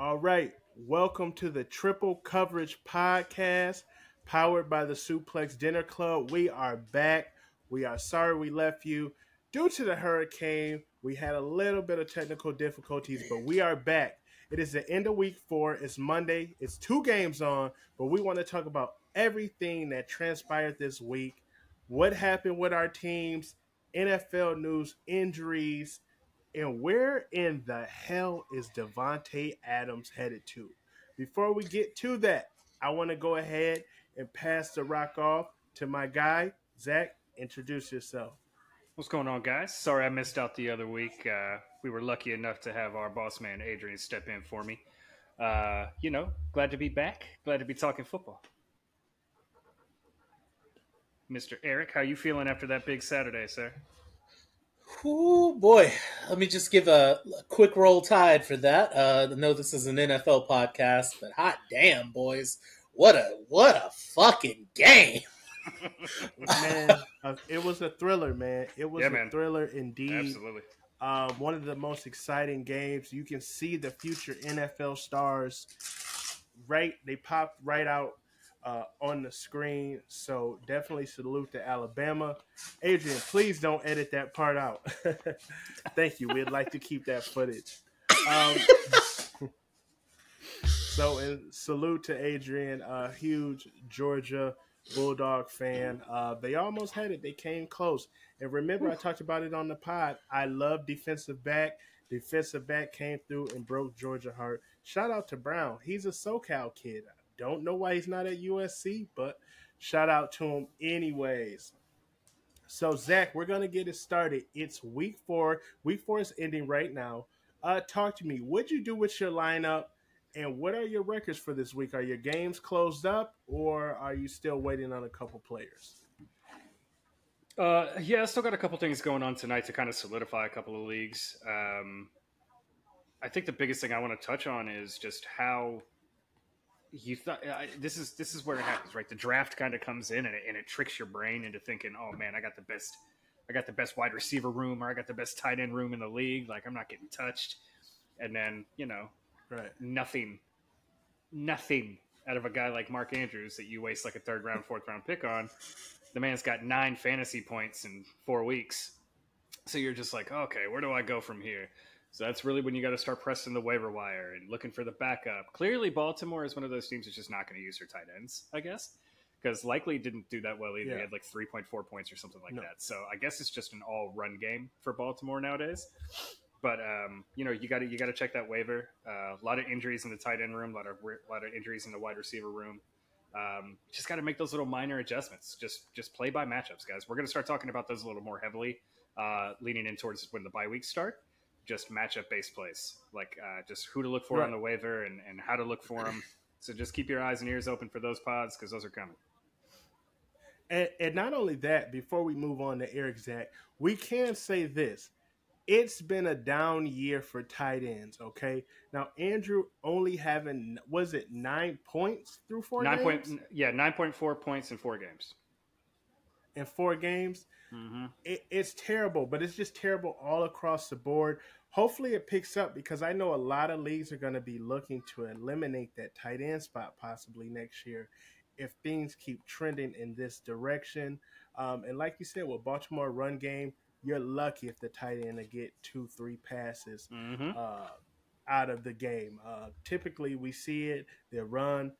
All right. Welcome to the Triple Coverage Podcast, powered by the Suplex Dinner Club. We are back. We are sorry we left you. Due to the hurricane, we had a little bit of technical difficulties, but we are back. It is the end of week 4. It's Monday. It's 2 games on, but we want to talk about everything that transpired this week, what happened with our teams, NFL news, injuries, and where in the hell is Davante Adams headed to? Before we get to that, I want to go ahead and pass the rock off to my guy, Zach. Introduce yourself. What's going on, guys? Sorry I missed out the other week. We were lucky enough to have our boss man, Adrian, step in for me. Glad to be back. Glad to be talking football. Mr. Eric, how you feeling after that big Saturday, sir? Oh boy, let me just give a quick roll tide for that. I know this is an NFL podcast, but hot damn, boys, what a fucking game! Man, it was a thriller, man. It was man. thriller indeed. Absolutely. One of the most exciting games. You can see the future NFL stars. Right, they popped right out on the screen. So definitely salute to Alabama. Adrian, please don't edit that part out. Thank you. We'd like to keep that footage. And salute to Adrian, a huge Georgia Bulldog fan. They almost had it. They came close. And remember, I talked about it on the pod. I love defensive back. Defensive back came through and broke Georgia heart. Shout out to Brown. He's a SoCal kid. I don't know why he's not at USC, but shout out to him anyways. So, Zach, we're going to get it started. It's week 4. Week 4 is ending right now. Talk to me. What'd you do with your lineup, and what are your records for this week? Are your games closed up, or are you still waiting on a couple players? I still got a couple things going on tonight to kind of solidify a couple of leagues. I think the biggest thing I want to touch on is just how you thought this is where it happens, right? The draft kind of comes in and it tricks your brain into thinking, oh man, I got the best wide receiver room, or I got the best tight end room in the league. Like, I'm not getting touched. And then, Right. nothing out of a guy like Mark Andrews that you waste like a 3rd round, 4th round pick on. The man's got 9 fantasy points in 4 weeks. So you're just like, okay, where do I go from here? So that's really when you got to start pressing the waiver wire and looking for the backup. Clearly, Baltimore is one of those teams that's just not going to use their tight ends, I guess, because Likely didn't do that well either. Yeah. He had like 3.4 points or something like that. So I guess it's just an all-run game for Baltimore nowadays. But you got to check that waiver. A lot of injuries in the tight end room, a lot of injuries in the wide receiver room. Just got to make those little minor adjustments. Just play by matchups, guys. We're going to start talking about those a little more heavily, leaning in towards when the bye weeks start. Just matchup-based plays, like just who to look for on the waiver and how to look for them. So just keep your eyes and ears open for those pods, because those are coming. And not only that, before we move on to Eric, Zach, we can say this. It's been a down year for tight ends, okay? Now, Andrew only having, was it 9 points through 4 games? 9.4 points in 4 games. In 4 games? Mm-hmm. It's terrible, but it's just terrible all across the board. Hopefully it picks up, because I know a lot of leagues are going to be looking to eliminate that tight end spot possibly next year if things keep trending in this direction. And like you said, with Baltimore run game, you're lucky if the tight end will get 2-3 passes out of the game. Typically, we see it. They'll run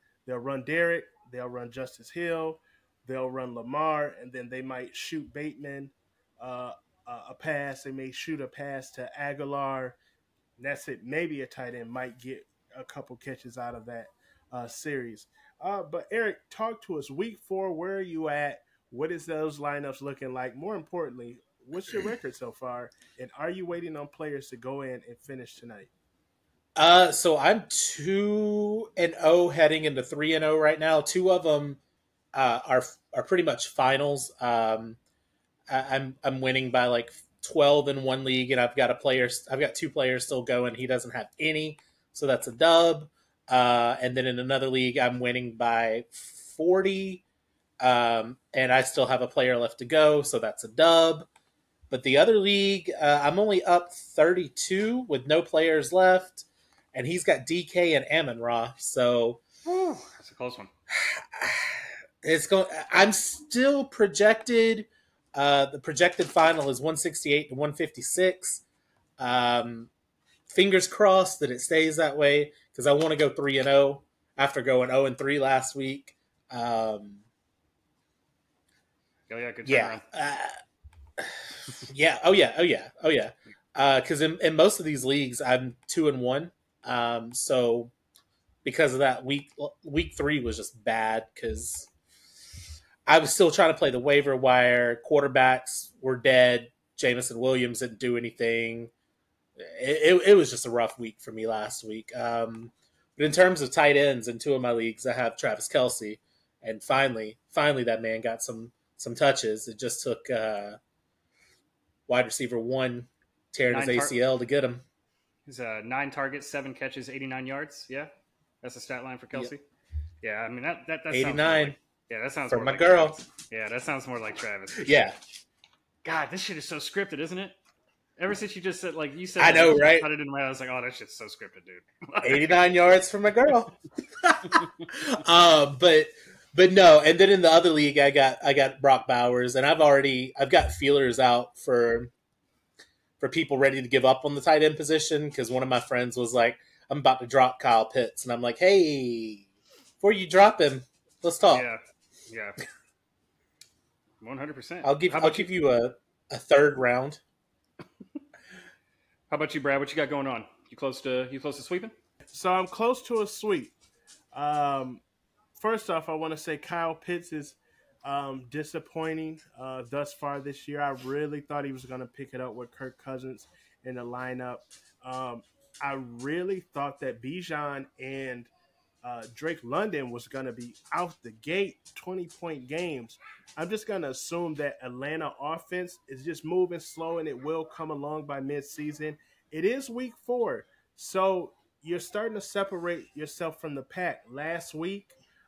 Derek, they'll run Justice Hill, they'll run Lamar, and then they might shoot Bateman a pass. They may shoot a pass to Aguilar. And that's it. Maybe a tight end might get a couple catches out of that series. But Eric, talk to us. Week 4, where are you at? What is those lineups looking like? More importantly, what's your record so far? And are you waiting on players to go in and finish tonight? So I'm 2-0 heading into 3-0 right now. 2 of them are pretty much finals. I'm winning by like 12 in one league, and I've got 2 players still going. He doesn't have any, so that's a dub. And then in another league, I'm winning by 40, and I still have a player left to go, so that's a dub. But the other league, I'm only up 32 with no players left. and he's got DK and Amon-Ra. So Whew, that's a close one. it's going. I'm still projected. The projected final is 168 to 156. Fingers crossed that it stays that way because I want to go 3-0 after going 0-3 last week. Oh yeah, good Yeah. turnaround. Yeah. Oh yeah. Oh yeah. Oh yeah. Because in most of these leagues, I'm 2-1. So because of that, week 3 was just bad because I was still trying to play the waiver wire. Quarterbacks were dead. Jameson Williams didn't do anything. It was just a rough week for me last week. But in terms of tight ends in 2 of my leagues, I have Travis Kelce, and finally that man got some touches. It just took wide receiver 1 tearing his ACL to get him. He's 9 targets, 7 catches, 89 yards. Yeah, that's the stat line for Kelce. Yep. Yeah, I mean that 89. That sounds for more my like girl. Travis. Yeah, that sounds more like Travis. Yeah. God, this shit is so scripted, isn't it? Ever since you just said, like you said, I know, right? I cut it in my head. I was like, oh, that shit's so scripted, dude. 89 yards for my girl. But no, and then in the other league, I got Brock Bowers, and I've got feelers out for people ready to give up on the tight end position because one of my friends was like, I'm about to drop Kyle Pitts, and I'm like, hey, before you drop him, let's talk. Yeah, 100%. I'll give you a third round. How about you, Brad? What you got going on? You close to sweeping? So I'm close to a sweep. First off, I want to say Kyle Pitts is disappointing thus far this year. I really thought he was going to pick it up with Kirk Cousins in the lineup. I really thought that Bijan and Drake London was going to be out the gate 20-point games. I'm just going to assume that Atlanta offense is just moving slow and it will come along by midseason. It is week 4, so you're starting to separate yourself from the pack. Last week,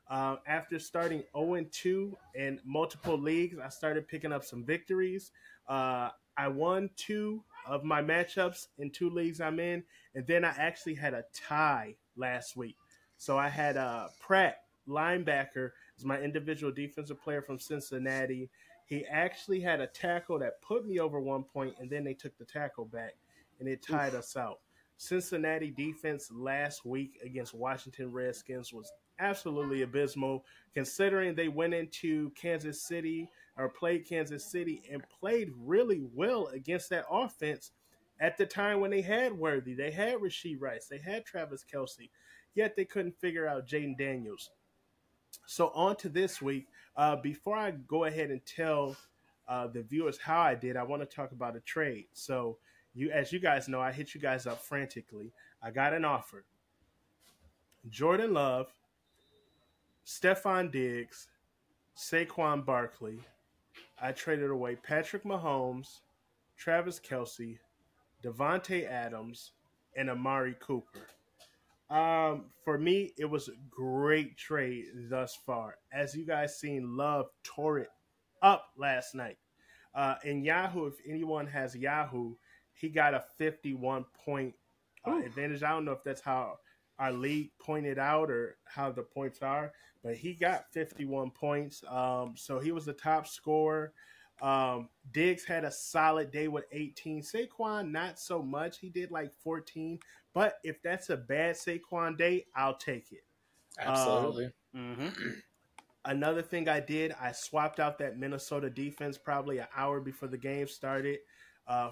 after starting 0-2 in multiple leagues, I started picking up some victories. I won 2 of my matchups in 2 leagues I'm in, and then I actually had a tie last week. So I had Pratt, linebacker, as my individual defensive player from Cincinnati. He actually had a tackle that put me over 1 point, and then they took the tackle back, and it tied us out. Cincinnati defense last week against Washington Redskins was absolutely abysmal, considering they went into Kansas City or played Kansas City and played really well against that offense at the time when they had Worthy, they had Rashee Rice, they had Travis Kelce, yet they couldn't figure out Jaden Daniels. So on to this week. Before I go ahead and tell the viewers how I did, I want to talk about a trade. So as you guys know, I hit you guys up frantically. I got an offer. Jordan Love, Stephon Diggs, Saquon Barkley. I traded away Patrick Mahomes, Travis Kelce, Davante Adams, and Amari Cooper. For me, it was a great trade thus far. As you guys seen, Love tore it up last night. In Yahoo, if anyone has Yahoo, he got a 51-point advantage. I don't know if that's how our league pointed out or how the points are, but he got 51 points. So he was the top scorer. Diggs had a solid day with 18. Saquon, not so much. He did like 14. But if that's a bad Saquon day, I'll take it. Absolutely. Another thing I did, I swapped out that Minnesota defense probably an hour before the game started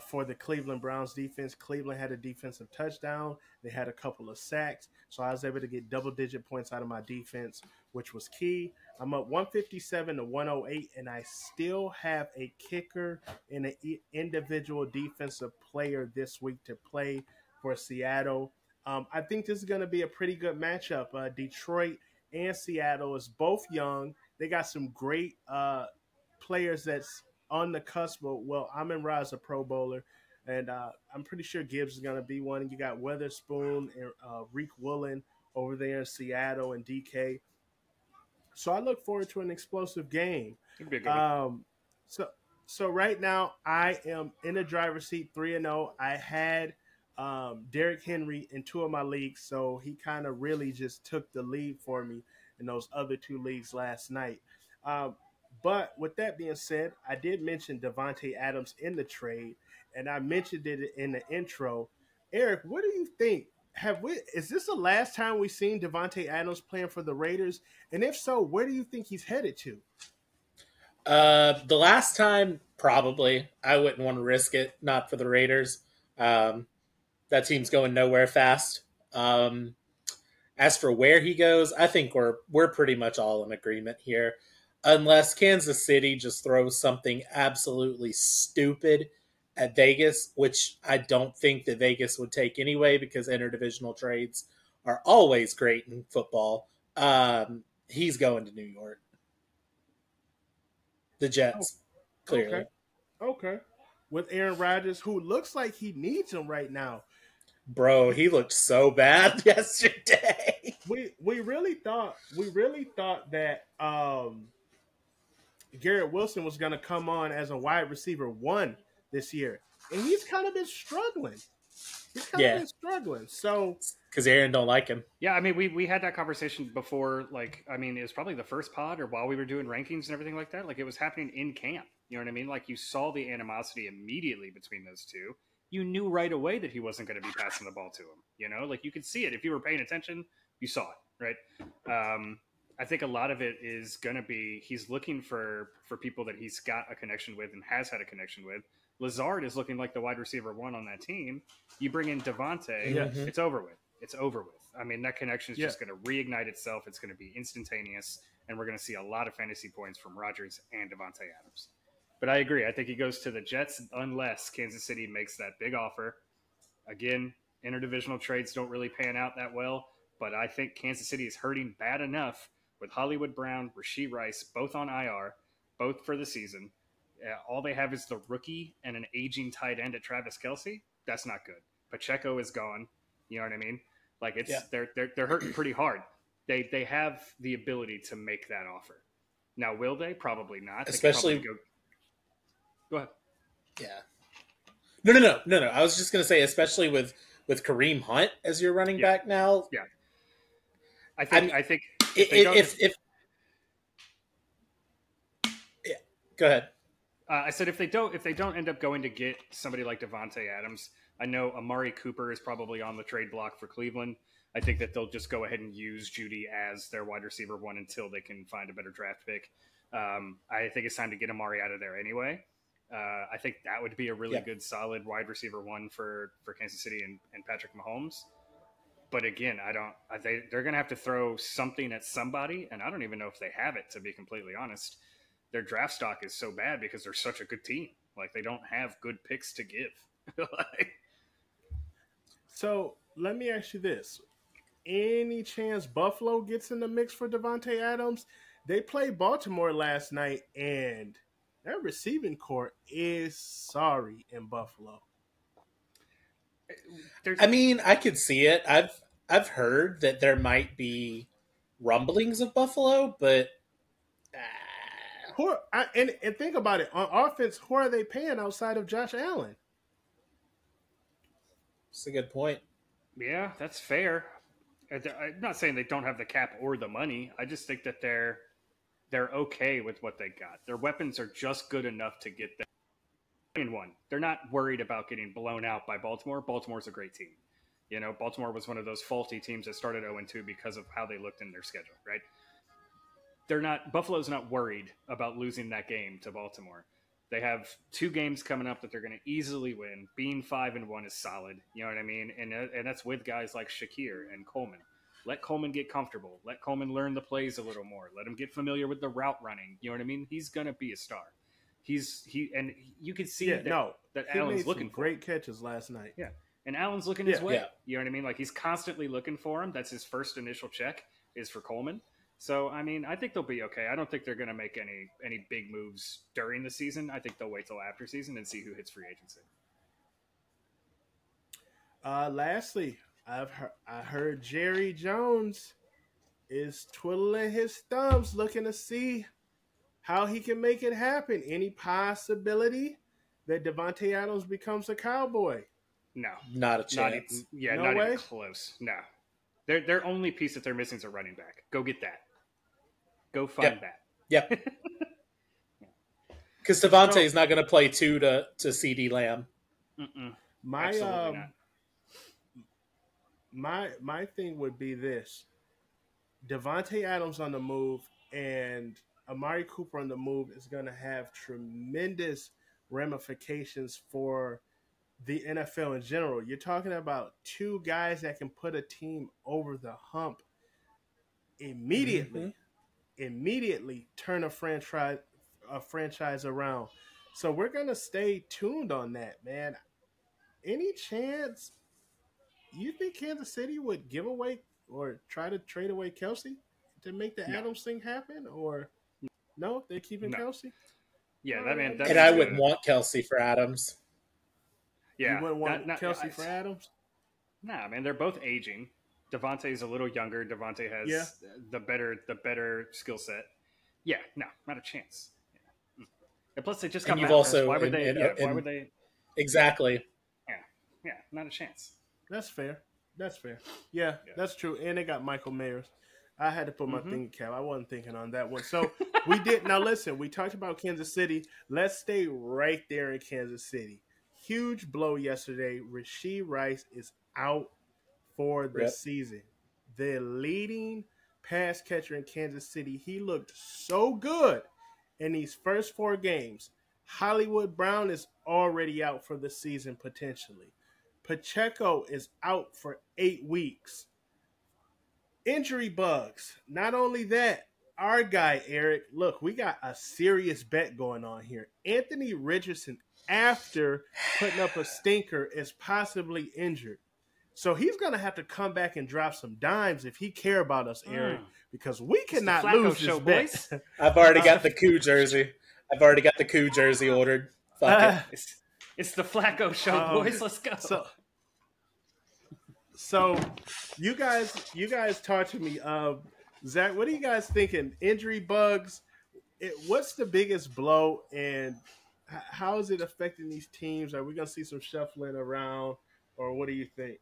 for the Cleveland Browns defense. Cleveland had a defensive touchdown. They had a couple of sacks. So I was able to get double-digit points out of my defense, which was key. I'm up 157 to 108, and I still have a kicker and an individual defensive player this week to play for Seattle. I think this is going to be a pretty good matchup. Detroit and Seattle is both young. They got some great players that's on the cusp. Well, Amon-Ra is a Pro Bowler, and I'm pretty sure Gibbs is going to be one. And you got Weatherspoon and Reek Woolen over there in Seattle and DK. So I look forward to an explosive game. It'd be a good one. So right now I am in the driver's seat, 3-0. I had Derrick Henry in 2 of my leagues, so he kind of really just took the lead for me in those other 2 leagues last night. Um, but with that being said, I did mention Davante Adams in the trade, and I mentioned it in the intro. Eric, what do you think? Is this the last time we've seen Davante Adams playing for the Raiders? And if so, where do you think he's headed to? The last time, probably. I wouldn't want to risk it, not for the Raiders. That team's going nowhere fast. As for where he goes, I think we're pretty much all in agreement here. Unless Kansas City just throws something absolutely stupid at Vegas, which I don't think that Vegas would take anyway because interdivisional trades are always great in football. He's going to New York. The Jets, clearly. Okay. With Aaron Rodgers, who looks like he needs him right now. Bro, he looked so bad yesterday. We really thought that Garrett Wilson was going to come on as a wide receiver 1 this year, and he's kind of been struggling. So because Aaron don't like him. Yeah, I mean, we had that conversation before. Like, I mean, it was probably the first pod or while we were doing rankings and everything like that. Like, it was happening in camp. You know what I mean? Like, you saw the animosity immediately between those two. You knew right away that he wasn't going to be passing the ball to him. You know, like you could see it if you were paying attention. You saw it, right? I think a lot of it is going to be he's looking for people that he's got a connection with and has had a connection with. Lazard is looking like the wide receiver 1 on that team. You bring in Davante, it's over with. It's over with. I mean, that connection is just going to reignite itself. It's going to be instantaneous, and we're going to see a lot of fantasy points from Rodgers and Davante Adams. But I agree. I think he goes to the Jets unless Kansas City makes that big offer. Again, interdivisional trades don't really pan out that well, but I think Kansas City is hurting bad enough with Hollywood Brown, Rashee Rice, both on IR, both for the season. All they have is the rookie and an aging tight end at Travis Kelce. That's not good. Pacheco is gone. You know what I mean? Like they're hurting pretty hard. They have the ability to make that offer. Now, will they? Probably not. Especially Go ahead. Yeah. No. I was just going to say, especially with Kareem Hunt as your running back now. Yeah. I think if yeah, go ahead. I said if they don't end up going to get somebody like Davante Adams, I know Amari Cooper is probably on the trade block for Cleveland. I think that they'll just go ahead and use Judy as their wide receiver 1 until they can find a better draft pick. I think it's time to get Amari out of there anyway. I think that would be a really good, solid wide receiver 1 for Kansas City and Patrick Mahomes. But again, they're going to have to throw something at somebody, and I don't even know if they have it, to be completely honest. Their draft stock is so bad because they're such a good team. Like, they don't have good picks to give. So let me ask you this. Any chance Buffalo gets in the mix for Davante Adams? They played Baltimore last night, and their receiving corps is sorry in Buffalo. I mean, I could see it. I've heard that there might be rumblings of Buffalo, but and think about it. On offense, who are they paying outside of Josh Allen? That's a good point. Yeah, that's fair. I'm not saying they don't have the cap or the money. I just think that they're okay with what they got. Their weapons are just good enough to get them in one. They're not worried about getting blown out by Baltimore. Baltimore's a great team. You know, Baltimore was one of those faulty teams that started 0-2 because of how they looked in their schedule, right? Buffalo's not worried about losing that game to Baltimore. They have 2 games coming up that they're going to easily win. Being 5-1 is solid. You know what I mean? And that's with guys like Shakir and Coleman. Let Coleman get comfortable. Let Coleman learn the plays a little more. Let him get familiar with the route running. You know what I mean? He's going to be a star. And you can see that Allen's looking for great catches last night. Yeah. And Allen's looking his way. Yeah. You know what I mean? Like, he's constantly looking for him. That's his first initial check is for Coleman. So, I mean, I think they'll be okay. I don't think they're going to make any big moves during the season. I think they'll wait till after season and see who hits free agency. Lastly, I heard Jerry Jones is twiddling his thumbs looking to see how he can make it happen. Any possibility that Davante Adams becomes a Cowboy? No, Not a chance. not even close. No, their only piece that they're missing is a running back. Go get that. Go find that. Yep. Because Davante is not going to play 2 to CD Lamb. Absolutely not. My thing would be this: Davante Adams on the move and Amari Cooper on the move is going to have tremendous ramifications for the NFL in general. You're talking about 2 guys that can put a team over the hump immediately. Immediately turn a franchise around. So we're going to stay tuned on that, man. Any chance you think Kansas City would give away or try to trade away Kelsey to make the Adams thing happen? Or no, they're keeping Kelsey? Yeah, that man. And I wouldn't want Kelsey for Adams. Yeah, you wouldn't want Kelsey for Adams? Nah, man, they're both aging. Davante's a little younger. Davante has the better skill set. Yeah, no, not a chance. Yeah. And plus, they just got. And you've also why would they? Exactly. Yeah, not a chance. That's fair. Yeah, that's true. And they got Michael Mayers. I had to put my thinking cap. I wasn't thinking on that one. So we did. Now listen, we talked about Kansas City. Let's stay right there in Kansas City. Huge blow yesterday. Rashee Rice is out for the season. The leading pass catcher in Kansas City. He looked so good in these first 4 games. Hollywood Brown is already out for the season potentially. Pacheco is out for 8 weeks. Injury bugs. Not only that, our guy, Eric, look, we got a serious bet going on here. Anthony Richardson, after putting up a stinker, is possibly injured. So he's going to have to come back and drop some dimes if he care about us, Eric, because we cannot lose this bet. I've already got the coup jersey. Ordered. Fuck it. It's the Flacco show, boys. Let's go. So you guys talk to me. Zach, what are you guys thinking? Injury bugs. What's the biggest blow, and how is it affecting these teams? Are we going to see some shuffling around, or what do you think?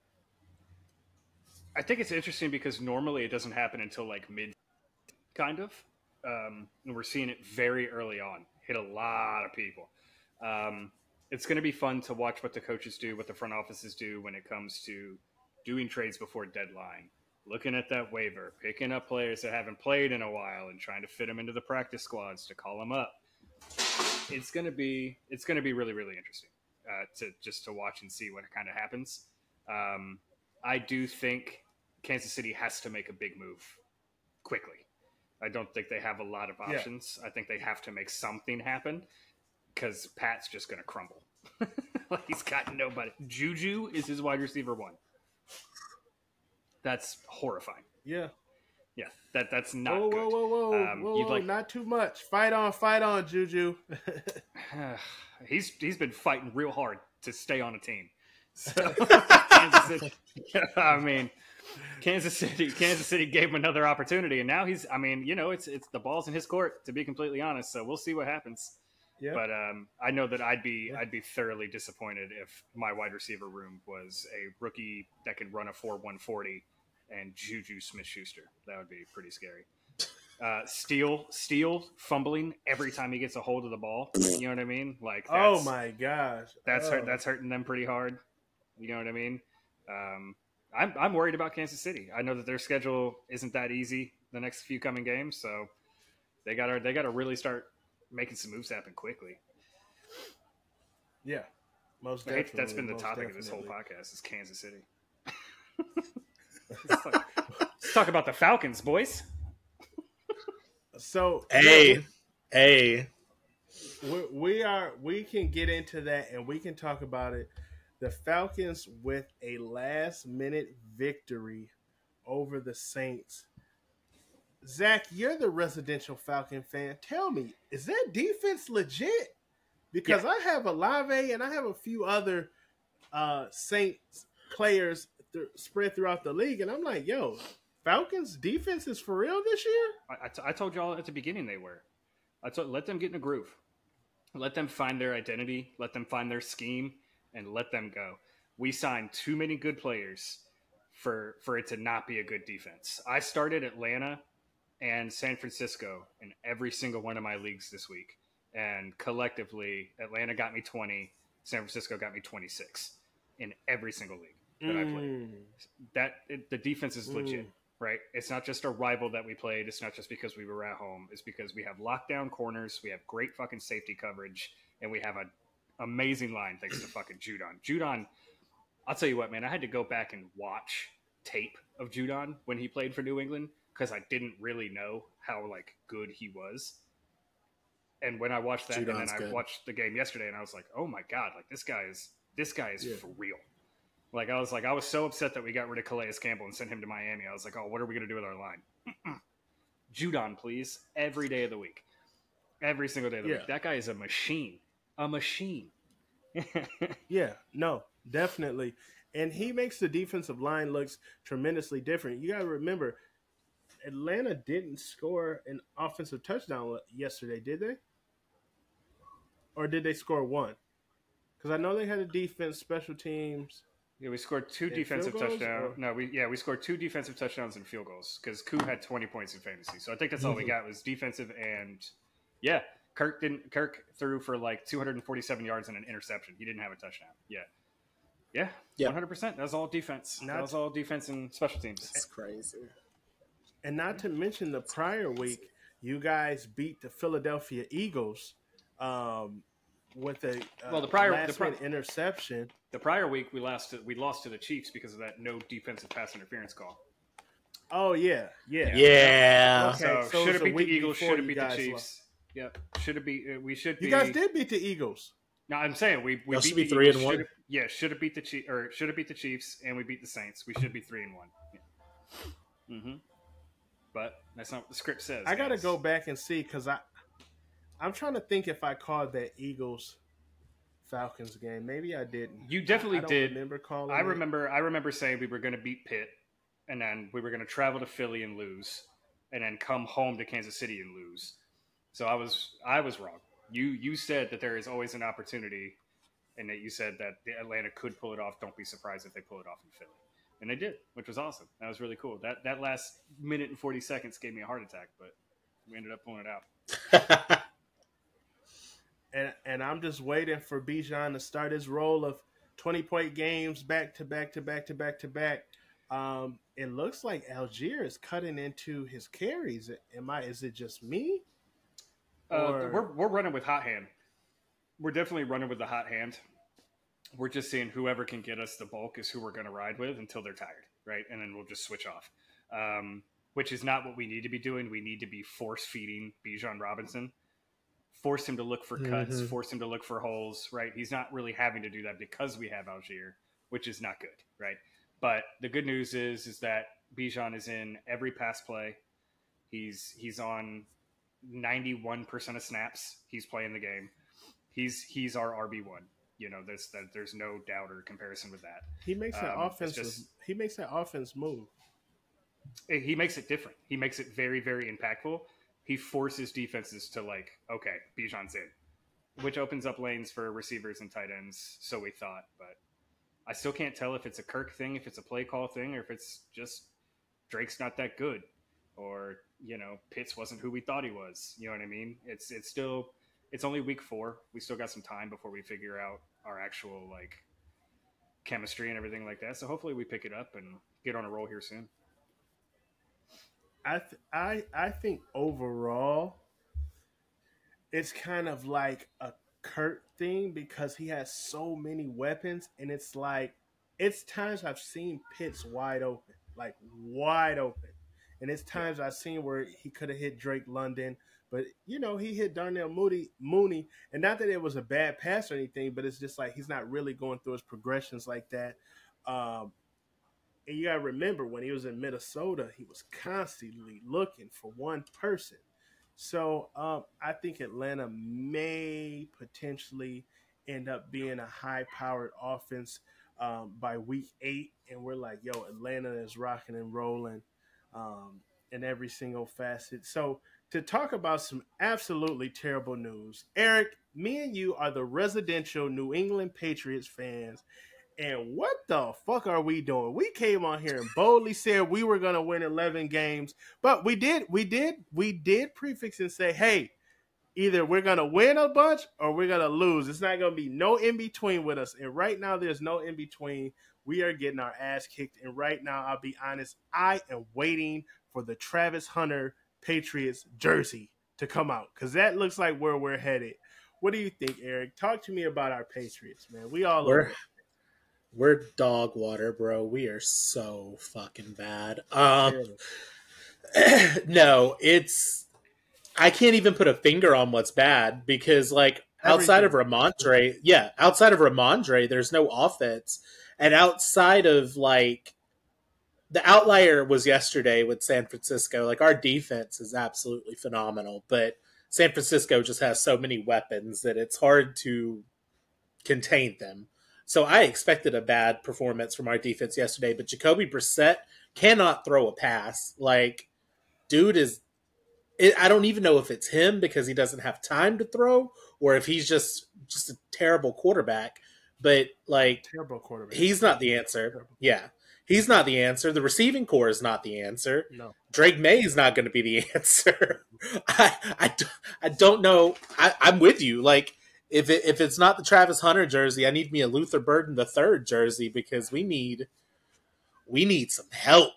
I think it's interesting because normally it doesn't happen until like mid, kind of. And we're seeing it very early on. Hit a lot of people. It's going to be fun to watch what the coaches do, what the front offices do when it comes to doing trades before deadline, looking at that waiver, picking up players that haven't played in a while and trying to fit them into the practice squads to call them up. It's going to be really, really interesting to watch and see what kind of happens. I do think Kansas City has to make a big move quickly. I don't think they have a lot of options. I think they have to make something happen because Pat's just going to crumble. Like he's got nobody. Juju is his wide receiver 1. That's horrifying. Yeah. That's not good. Whoa, not too much. Fight on, Juju. He's been fighting real hard to stay on a team. So Kansas City, Kansas City gave him another opportunity, and now he's. It's the ball's in his court. To be completely honest, so we'll see what happens. Yeah. But I know that I'd be thoroughly disappointed if my wide receiver room was a rookie that could run a 4.140 and Juju Smith-Schuster. That would be pretty scary. Steele fumbling every time he gets a hold of the ball. You know what I mean? Like, oh my gosh, that's hurting them pretty hard. You know what I mean? I'm worried about Kansas City. I know that their schedule isn't that easy the next few coming games, so they gotta really start making some moves happen quickly. Yeah, most definitely. That's been the topic of this whole podcast is Kansas City. Let's talk about the Falcons, boys. So we can get into that and we can talk about it. The Falcons with a last-minute victory over the Saints. Zach, you're the residential Falcon fan. Tell me, is that defense legit? Because I have Olave and I have a few other Saints players spread throughout the league, and I'm like, yo, Falcons defense is for real this year? I told y'all at the beginning they were. Let them get in a groove. Let them find their identity. Let them find their scheme, and let them go. we signed too many good players for it to not be a good defense. I started Atlanta and San Francisco in every single one of my leagues this week. And collectively, Atlanta got me 20, San Francisco got me 26 in every single league that I played. The defense is legit, right? It's not just a rival that we played. It's not just because we were at home. It's because we have lockdown corners, we have great fucking safety coverage, and we have an amazing line thanks to fucking Judon. Judon, I'll tell you what, man, I had to go back and watch tape of Judon when he played for New England because I didn't really know how like good he was. And when I watched that, Judon's and then I watched the game yesterday, and I was like, "Oh my god! Like this guy is for real." Like I was so upset that we got rid of Calais Campbell and sent him to Miami. I was like, "Oh, what are we gonna do with our line?" Judon, please, every day of the week, every single day of the week. That guy is a machine, Yeah, no, definitely, and he makes the defensive line looks tremendously different. You got to remember, Atlanta didn't score an offensive touchdown yesterday, did they? Or did they score one? Because I know they had a defense, special teams. Yeah, we scored two defensive touchdowns. No, we scored two defensive touchdowns and field goals because Koo had 20 points in fantasy. So I think that's all we got was defensive and Kirk threw for like 247 yards and an interception. He didn't have a touchdown. Yeah, 100%. That was all defense. That was all defense and special teams. That's crazy. And not to mention the prior week, you guys beat the Philadelphia Eagles with a last-minute interception. The prior week, we lost to the Chiefs because of that no defensive pass interference call. Oh, yeah. Okay, so should have beat the Eagles, should have beat the Chiefs. Yep, should have beat. We should. You guys did beat the Eagles. No, I'm saying we beat should the be 3-1. Yeah, should have beat the Chiefs, and we beat the Saints. We should be 3-1. Yeah. Mm-hmm. But that's not what the script says. I gotta go back and see because I'm trying to think if I called that Eagles Falcons game. Maybe I didn't. You definitely did. Remember calling. I remember saying we were going to beat Pitt, and then we were going to travel to Philly and lose, and then come home to Kansas City and lose. So I was wrong. You said that there is always an opportunity, and that you said that Atlanta could pull it off. Don't be surprised if they pull it off in Philly. And they did, which was awesome. That was really cool. That last minute and 40 seconds gave me a heart attack, but we ended up pulling it out. and I'm just waiting for Bijan to start his roll of 20-point games back to back. It looks like Algier is cutting into his carries. Is it just me? We're running with hot hand. We're definitely running with the hot hand. We're just seeing whoever can get us the bulk is who we're going to ride with until they're tired, right? And then we'll just switch off, which is not what we need to be doing. We need to be force-feeding Bijan Robinson. Force him to look for cuts, force him to look for holes, right? He's not really having to do that because we have Algier, which is not good, right? But the good news is that Bijan is in every pass play. He's on 91% of snaps. He's playing the game. He's our RB1. You know, there's no doubt or comparison with that. He makes that offense move. He makes it different. He makes it very, very impactful. He forces defenses to like, okay, Bijan's in, which opens up lanes for receivers and tight ends. So we thought, but I still can't tell if it's a Kirk thing, if it's a play call thing, or if it's just Drake's not that good, or Pitts wasn't who we thought he was. You know what I mean? It's only week 4. We still got some time before we figure out our actual like chemistry and everything like that. So hopefully we pick it up and get on a roll here soon. I think overall it's kind of like a Kurt thing because he has so many weapons, and it's like it's times I've seen Pitts wide open, and it's times I've seen where he could have hit Drake London. But, he hit Darnell Mooney, and not that it was a bad pass or anything, but it's just like he's not really going through his progressions like that. And you got to remember, when he was in Minnesota, he was constantly looking for one person. So I think Atlanta may potentially end up being a high-powered offense by week 8, and we're like, yo, Atlanta is rocking and rolling in every single facet. So to talk about some absolutely terrible news, Eric, me and you are the residential New England Patriots fans, And what the fuck are we doing? We came on here and boldly said we were gonna win 11 games, but we did prefix and say, hey, either we're gonna win a bunch or we're gonna lose. It's not gonna be no in between with us. And right now, there's no in between. We are getting our ass kicked. And right now, I'll be honest, I am waiting for the Travis Hunter Patriots jersey to come out because that looks like where we're headed. What do you think, Eric? Talk to me about our Patriots, man. We all over it. We're dog water, bro. We are so fucking bad. No, I can't even put a finger on what's bad because, like, outside of Ramondre, there's no offense. And outside of, like, the outlier was yesterday with San Francisco. Like, our defense is absolutely phenomenal, but San Francisco just has so many weapons that it's hard to contain them. So I expected a bad performance from our defense yesterday, but Jacoby Brissett cannot throw a pass. Like, dude I don't even know if it's him because he doesn't have time to throw or if he's just a terrible quarterback. But, like, terrible quarterback. He's not the answer. Terrible. Yeah. He's not the answer. The receiving core is not the answer. No. Drake May is not going to be the answer. I don't know. I'm with you. Like, if it's not the Travis Hunter jersey, I need me a Luther Burden III jersey because we need some help.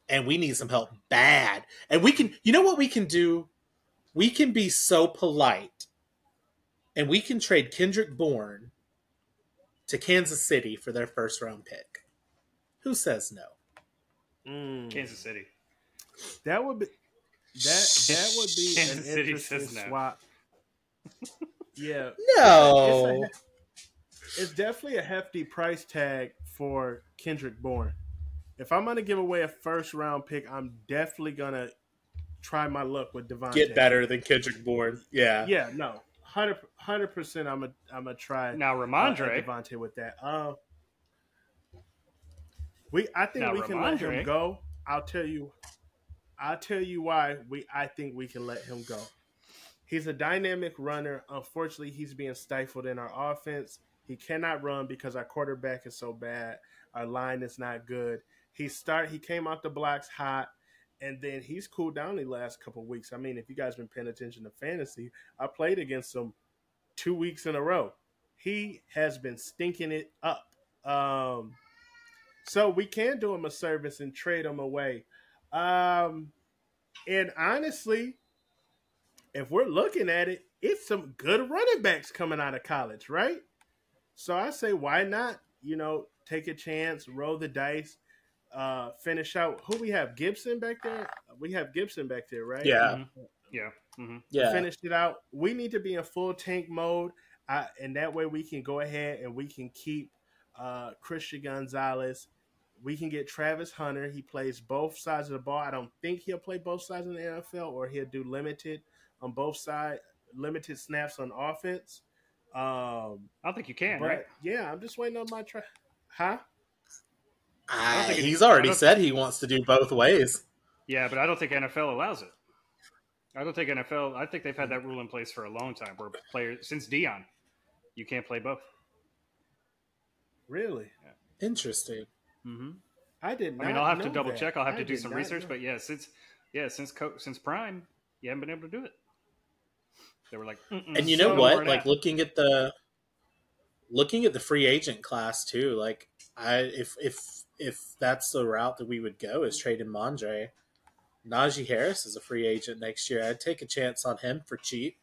And we need some help bad. And we can, you know what we can do? We can be so polite. And we can trade Kendrick Bourne to Kansas City for their first round pick. Who says no? Kansas City. That would be Kansas an City interesting says swap. Yeah. No. It's definitely a hefty price tag for Kendrick Bourne. If I'm going to give away a first round pick, I'm definitely going to try my luck with Davante. Get better than Kendrick Bourne. Yeah. Yeah, no. 100% I'm gonna try now Ramondre Davante with that. I think we can let him go. I'll tell you why I think we can let him go. He's a dynamic runner. Unfortunately, he's being stifled in our offense. He cannot run because our quarterback is so bad. Our line is not good. He came out the blocks hot, and then he's cooled down the last couple of weeks. I mean, if you guys been paying attention to fantasy, I played against him 2 weeks in a row. He has been stinking it up. So we can do him a service and trade him away. And honestly, if we're looking at it, it's some good running backs coming out of college, right? So I say, why not, take a chance, roll the dice, finish out. Who we have? Gibson back there? We have Gibson back there, right? Yeah. Mm-hmm. Yeah. Mm-hmm. Yeah. Finished it out. We need to be in full tank mode, and that way we can go ahead and we can keep Christian Gonzalez. We can get Travis Hunter. He plays both sides of the ball. I don't think he'll play both sides in the NFL, or he'll do limited on both sides, limited snaps on offense. I don't think you can, right? Yeah, I'm just waiting on my try. Huh? He's already said he wants to do both ways. Yeah, but I don't think NFL allows it. I think they've had that rule in place for a long time where players, since Dion, you can't play both. Really? Yeah. Interesting. Mm-hmm. I did not. I mean, I'll have to double that. check. I'll have to do some research. Know. But yeah, since Prime, you haven't been able to do it. They were like, and you know what? Like looking at the free agent class too. Like if that's the route that we would go is trading Mondre. Najee Harris is a free agent next year. I'd take a chance on him for cheap.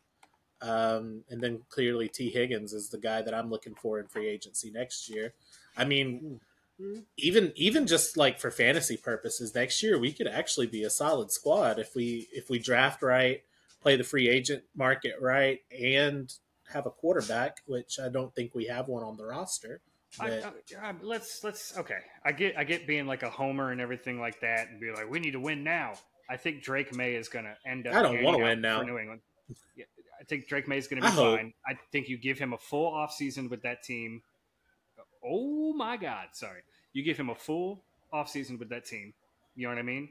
And then clearly T. Higgins is the guy that I'm looking for in free agency next year. I mean, even just like for fantasy purposes, next year we could actually be a solid squad if we draft right, play the free agent market right, and have a quarterback, which I don't think we have one on the roster. Let's okay. I get being like a homer and everything like that, and be like, we need to win now. I think Drake May is going to end up. I don't want to win now for New England. Yeah, I think Drake May is going to be fine. I think you give him a full offseason with that team. Oh my God! Sorry, you give him a full offseason with that team. You know what I mean?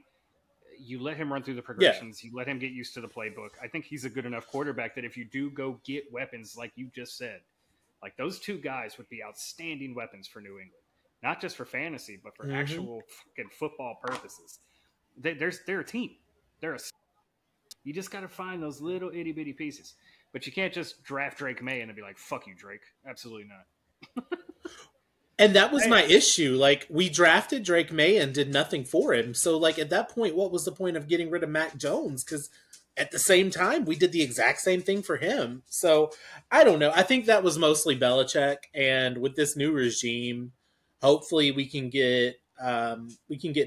You let him run through the progressions. Yeah. You let him get used to the playbook. I think he's a good enough quarterback that if you do go get weapons, like you just said, Like those two guys would be outstanding weapons for New England, not just for fantasy, but for actual fucking football purposes. They're a team. They're a. You just got to find those little itty bitty pieces, but you can't just draft Drake May and be like, "Fuck you, Drake." Absolutely not. And that was my issue. Like, we drafted Drake May and did nothing for him. So, like, at that point, what was the point of getting rid of Mac Jones? Because at the same time, we did the exact same thing for him. So, I don't know. I think that was mostly Belichick. And with this new regime, hopefully we can get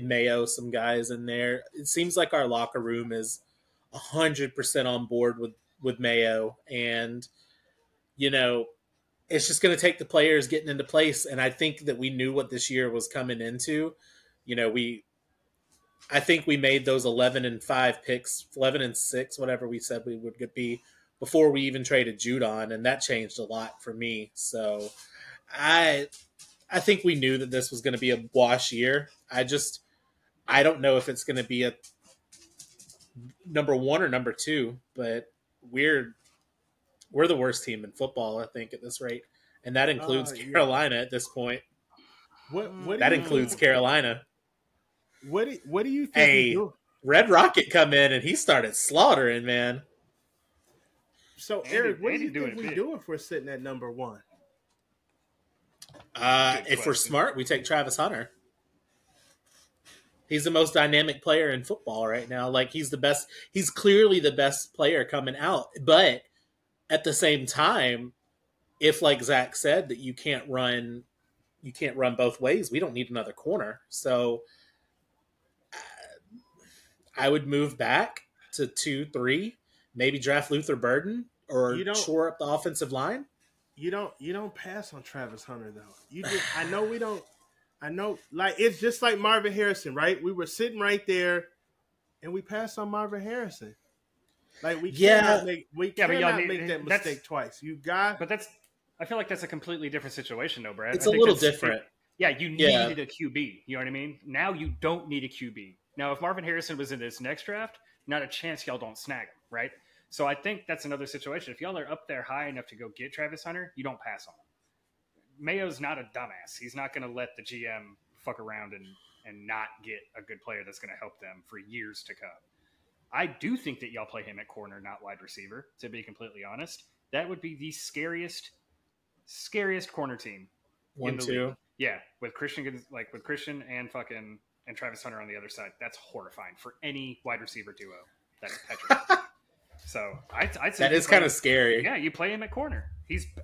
Mayo, some guys in there. It seems like our locker room is 100% on board with Mayo. And, you know, it's just going to take the players getting into place. And I think that we knew what this year was coming into. You know, I think we made those 11-5 picks, 11-6, whatever we said we would be before we even traded Judon. And that changed a lot for me. So I think we knew that this was going to be a wash year. I don't know if it's going to be a number 1 or number 2, but we're the worst team in football, I think, at this rate. And that includes Carolina at this point. What that includes Carolina. What do you think? Hey, Red Rocket come in and he started slaughtering, man. So, Eric, what do you think we do if we're sitting at number 1? If we're smart, we take Travis Hunter. He's the most dynamic player in football right now. Like, he's the best. He's clearly the best player coming out. But at the same time, if, like Zach said, that you can't run both ways, we don't need another corner. So I would move back to 2-3, maybe draft Luther Burden or shore up the offensive line. You don't pass on Travis Hunter though. I know, like, it's just like Marvin Harrison, right? We were sitting right there, and we passed on Marvin Harrison. Like, we cannot make that mistake twice. I feel like that's a completely different situation, though, Brad. It's a little different. You needed a QB. You know what I mean? Now you don't need a QB. Now, if Marvin Harrison was in this next draft, not a chance y'all don't snag him, right? So I think that's another situation. If y'all are up there high enough to go get Travis Hunter, you don't pass on him. Mayo's not a dumbass. He's not going to let the GM fuck around and not get a good player that's going to help them for years to come. I do think that y'all play him at corner, not wide receiver, to be completely honest. That would be the scariest corner team. 1-2. League. Yeah, with Christian and Travis Hunter on the other side. That's horrifying for any wide receiver duo. That's petrifying. So I'd say that is kind of scary. Yeah, you play him at corner.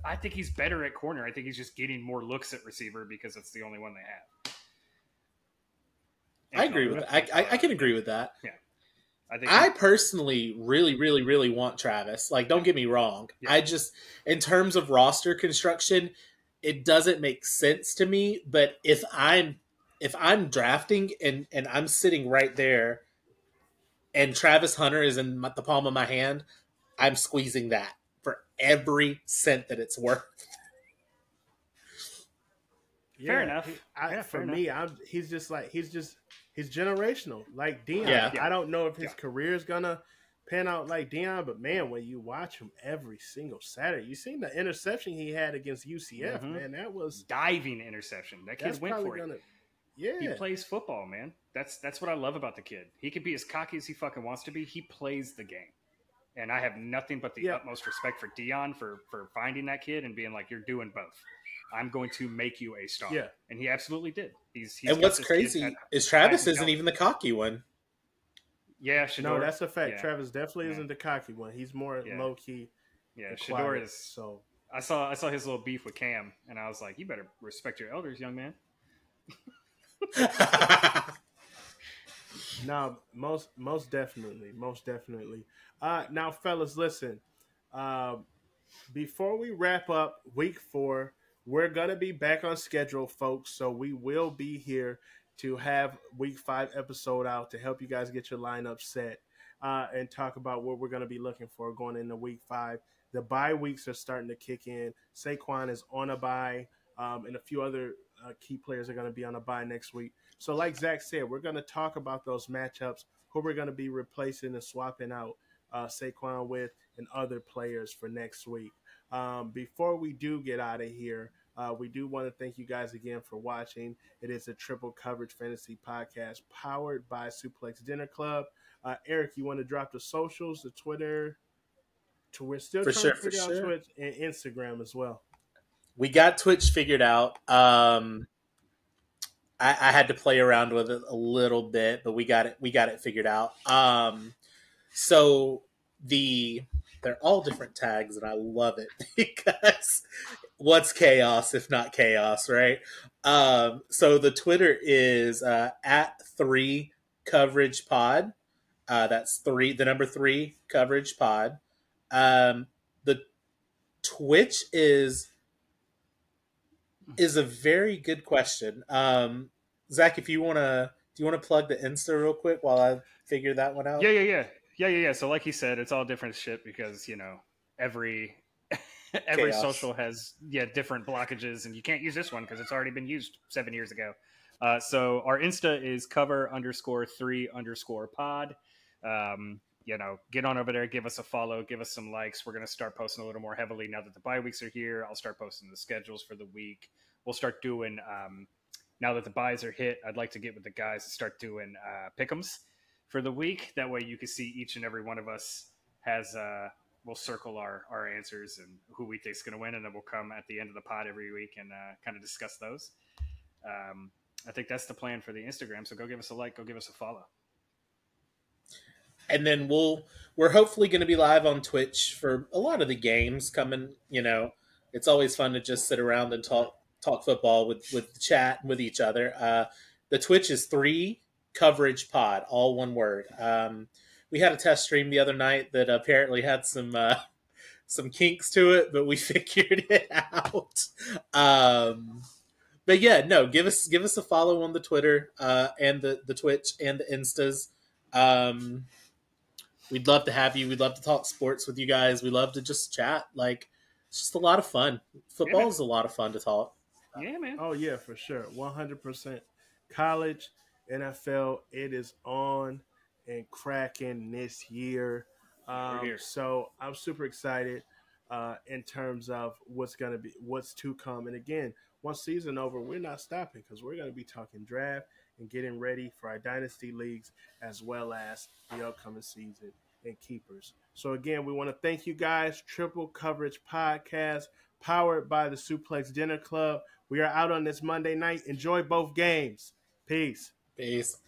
I think he's better at corner. I think he's just getting more looks at receiver because it's the only one they have. I agree with that. I can agree with that. Yeah. I personally really, really, really want Travis. Like, don't get me wrong. Yeah. I just, in terms of roster construction, it doesn't make sense to me. But if I'm drafting and I'm sitting right there and Travis Hunter is in the palm of my hand, I'm squeezing that for every cent that it's worth. Fair enough. He's generational, like Deion. Yeah. I don't know if his career is gonna pan out like Deion, but man, when you watch him every single Saturday, you seen the interception he had against UCF, man. That was diving interception. That kid went for it. Yeah, he plays football, man. That's what I love about the kid. He can be as cocky as he fucking wants to be. He plays the game, and I have nothing but the utmost respect for Deion for finding that kid and being like, "You're doing both. I'm going to make you a star." Yeah, and he absolutely did. He's and what's crazy is Travis isn't even the cocky one. Yeah, Shedeur, no, that's a fact. Yeah. Travis definitely isn't the cocky one. He's more low key. Yeah, Shedeur is. So I saw his little beef with Cam, and I was like, "You better respect your elders, young man." No, most definitely. Now, fellas, listen. Before we wrap up Week 4, we're gonna be back on schedule, folks. So we will be here to have Week 5 episode out to help you guys get your lineup set and talk about what we're gonna be looking for going into Week 5. The bye weeks are starting to kick in. Saquon is on a bye, and a few other key players are going to be on a bye next week. So like Zach said, we're going to talk about those matchups, who we're going to be replacing and swapping out Saquon with and other players for next week. Before we do get out of here, we do want to thank you guys again for watching. It is a triple coverage fantasy podcast powered by Suplex Dinner Club. Eric, you want to drop the socials, the Twitter? We're still For trying sure, to for figure out sure. Twitch and Instagram as well. We got Twitch figured out. I had to play around with it a little bit, but we got it figured out. So they're all different tags, and I love it because what's chaos if not chaos, right? So the Twitter is at 3 coverage pod. That's the number 3 coverage pod. The Twitch is a very good question. Zach, if you do you want to plug the Insta real quick while I figure that one out? Yeah. So like he said, it's all different shit because every every social has different blockages, and you can't use this one because it's already been used 7 years ago. So our Insta is cover_3_pod. Get on over there, give us a follow, give us some likes. We're going to start posting a little more heavily now that the bye weeks are here. I'll start posting the schedules for the week. We'll start doing, now that the buys are hit, I'd like to get with the guys and start doing pick'ems for the week. That way you can see each and every one of us has, we'll circle our answers and who we think is going to win. And then we'll come at the end of the pod every week and kind of discuss those. I think that's the plan for the Instagram. So go give us a like, go give us a follow. And then we're hopefully going to be live on Twitch for a lot of the games coming. It's always fun to just sit around and talk football with the chat and with each other. The Twitch is 3coverage_pod, all one word. We had a test stream the other night that apparently had some kinks to it, but we figured it out. But yeah, no, give us a follow on the Twitter and the Twitch and the Instas. We'd love to have you. We'd love to talk sports with you guys. We love to just chat. Like, it's just a lot of fun. Football is a lot of fun to talk. Yeah, man. Oh, yeah, for sure. 100%. College, NFL, it is on and cracking this year. So I'm super excited in terms of what's to come. And again, once season over, we're not stopping because we're going to be talking draft and getting ready for our dynasty leagues as well as the upcoming season and keepers. So again, we want to thank you guys. Triple Coverage Podcast powered by the Suplex Dinner Club. We are out on this Monday night. Enjoy both games. Peace. Peace.